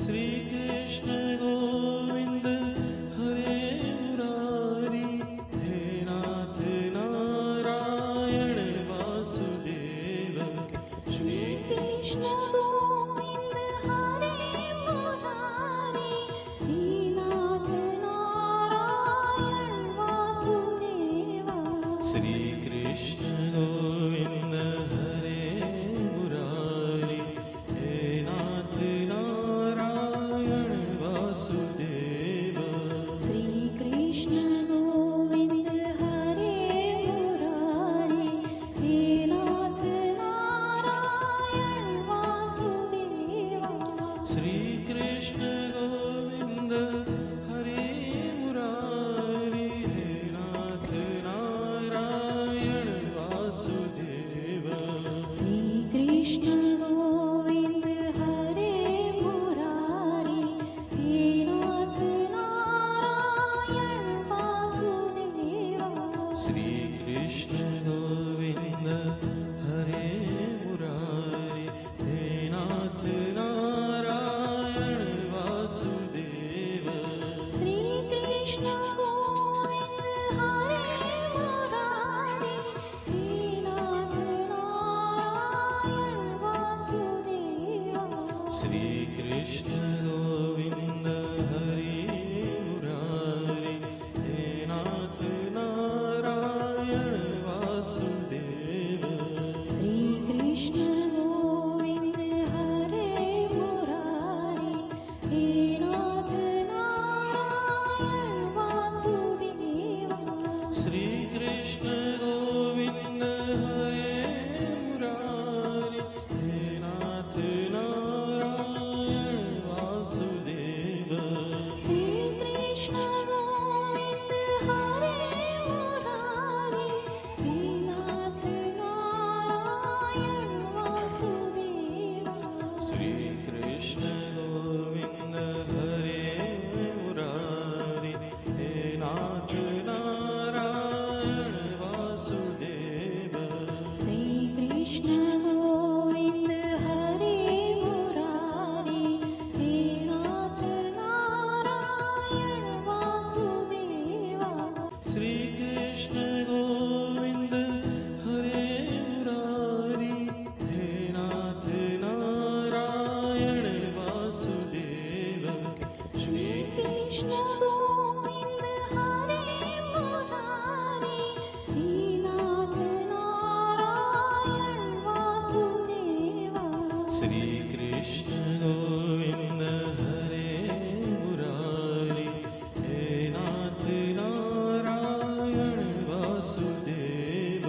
Shri Krishna Govind हरे Murari, हे नाथ Narayan Vasudev. Shri Krishna Govind हरे Murari, हे नाथ Narayan Vasudev. Shri Krishna Govind हरे Murari, हे नाथ Narayan Vasudev. Shri Krishna Govind हरे Murari, हे नाथ Narayan Vasudev. Shri Krishna Govind हरे Murari, हे नाथ Narayan Vasudev. Shri Krishna Govind हरे Murari, हे नाथ Narayan Vasudev. Shri Krishna Govind हरे Murari, हे नाथ Narayan Vasudev. Shri Krishna Govind हरे Murari, हे नाथ Narayan Vasudev. Shri Krishna Govind हरे Murari, हे नाथ Narayan Vasudev. Shri Krishna Govind हरे Murari, हे नाथ Narayan Vasudev. Shri Krishna Govind हरे Murari, हे नाथ Narayan Vasudev. Shri Krishna Govind हरे Murari, हे नाथ Narayan Vasudev. Shri Krishna Govind हरे Murari, हे नाथ Narayan Vasudev. Shri Krishna Govind हरे Murari, हे नाथ Narayan Vasudev. Shri Krishna Govind हरे Murari, हे नाथ Narayan Vasudev. Shri Krishna Govind हरे Murari, हे नाथ Narayan Vasudev. Shri Krishna Govind हरे Murari, हे नाथ Narayan Vasudev.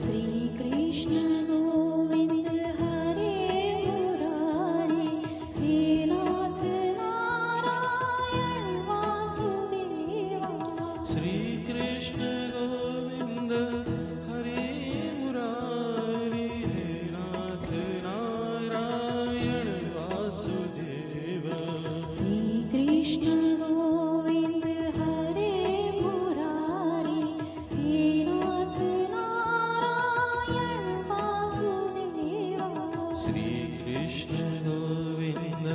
Shri Krishna Govind हरे Murari, हे नाथ Narayan Vasudev. Shri Krishna Govind हरे Murari, हे नाथ Narayan Vasudev. Shri Krishna Govind हरे Murari, हे नाथ Narayan Vasudev. Shri Krishna Govind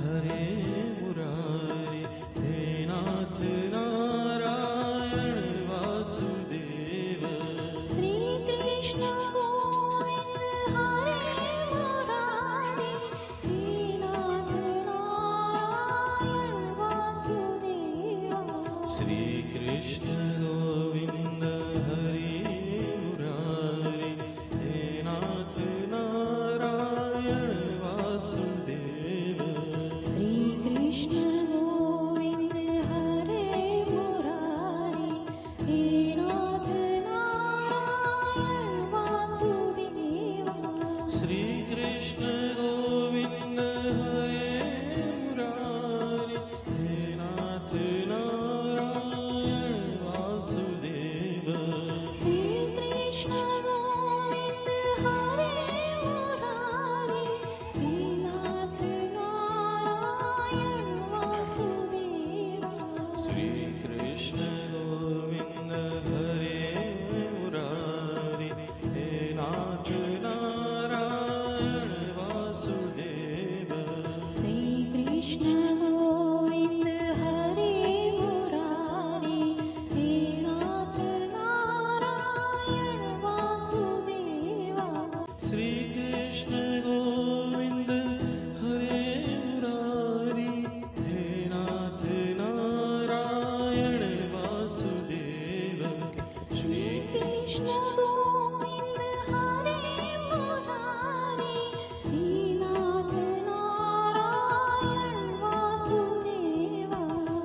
हरे Murari, हे नाथ Narayan Vasudev. Shri Krishna Govind हरे Murari, हे नाथ Narayan Vasudev. Shri Krishna Govind हरे Murari, हे नाथ Narayan Vasudev. Shri Krishna Govind हरे Murari, हे नाथ Narayan Vasudev. Shri Krishna Govind हरे Murari, हे नाथ Narayan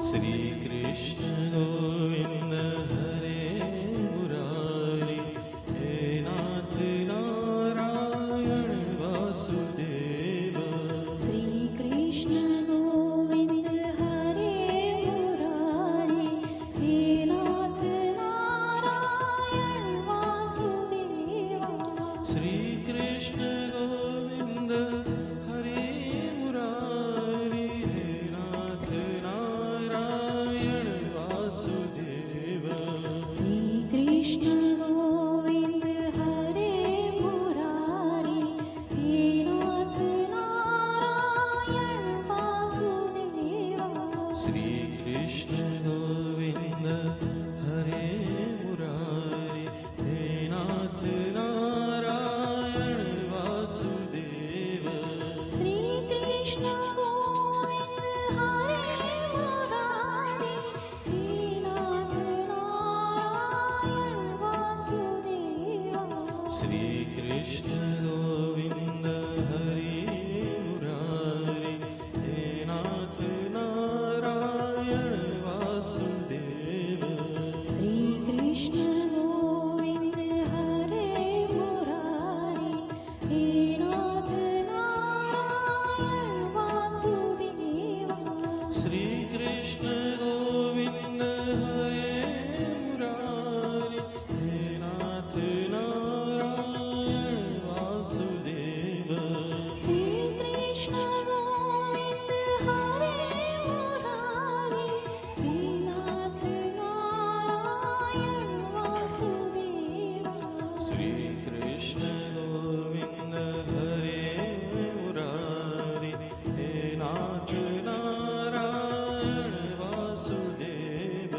Shri Krishna Govind हरे Murari हे नाथ Narayan Vasudev Shri Krishna Govind हरे Murari हे नाथ Narayan Vasudev Shri Krishna Govind हरे Murari हे नाथ Narayan Vasudev Shri Krishna Govind हरे Murari हे नाथ Narayan Vasudev Shri Krishna Govind हरे Murari हे नाथ Narayan Vasudev Shri Krishna Govind हरे Murari हे नाथ Narayan Vasudev Shri Krishna Govind हरे Murari हे नाथ Narayan Vasudev Shri Krishna Govind हरे Murari हे नाथ Narayan Vasudev Shri Krishna Govind हरे Murari हे नाथ Narayan Vasudev Shri Krishna Govind हरे Murari हे नाथ Narayan Vasudev Shri Krishna Govind हरे Murari हे नाथ Narayan Vasudev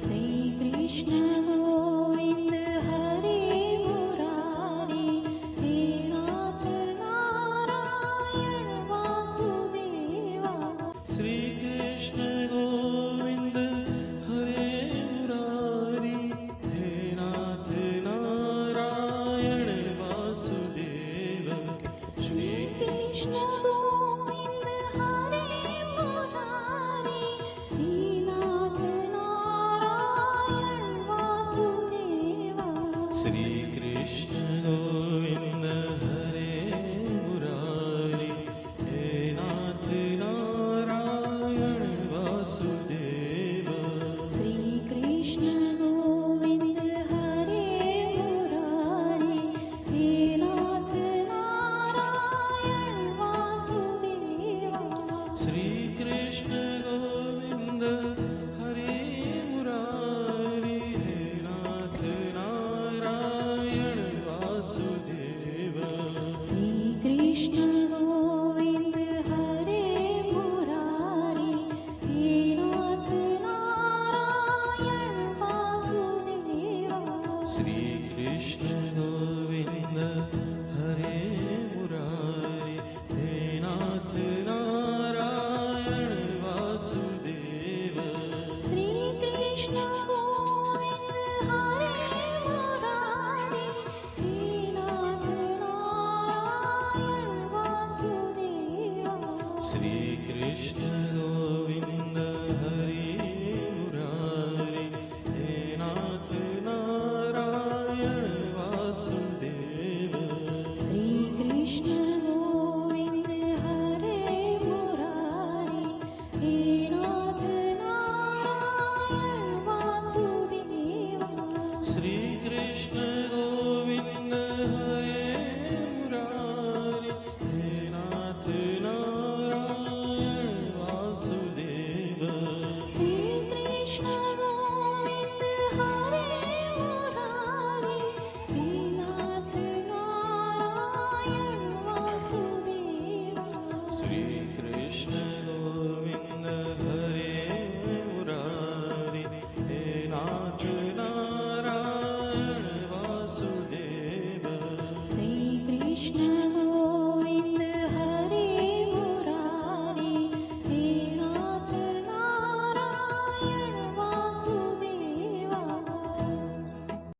Shri Krishna Govind हरे Murari हे नाथ Narayan Vasudev Shri Krishna Govind हरे Murari हे नाथ Narayan Vasudev Shri Krishna Govind हरे Murari हे नाथ Narayan Vasudev Shri Krishna Govind हरे Murari हे नाथ Narayan Vasudev Shri Krishna Govind हरे Murari हे नाथ Narayan Vasudev Shri Krishna Govind हरे Murari हे नाथ Narayan Vasudev Shri Krishna Govind हरे Murari हे नाथ Narayan Vasudev Shri Krishna Govind हरे Murari हे नाथ Narayan Vasudev Shri Krishna Govind हरे Murari हे नाथ Narayan Vasudev Shri Krishna Govind हरे Murari हे नाथ Narayan Vasudev Shri Krishna Govind हरे Murari हे नाथ Narayan Vasudev Shri Krishna Govind हरे Murari हे नाथ Narayan Vasudev Shri Krishna Govind हरे Murari हे नाथ Narayan Vasudev Shri Krishna Govind हरे Murari हे नाथ Narayan Vasudev Shri Krishna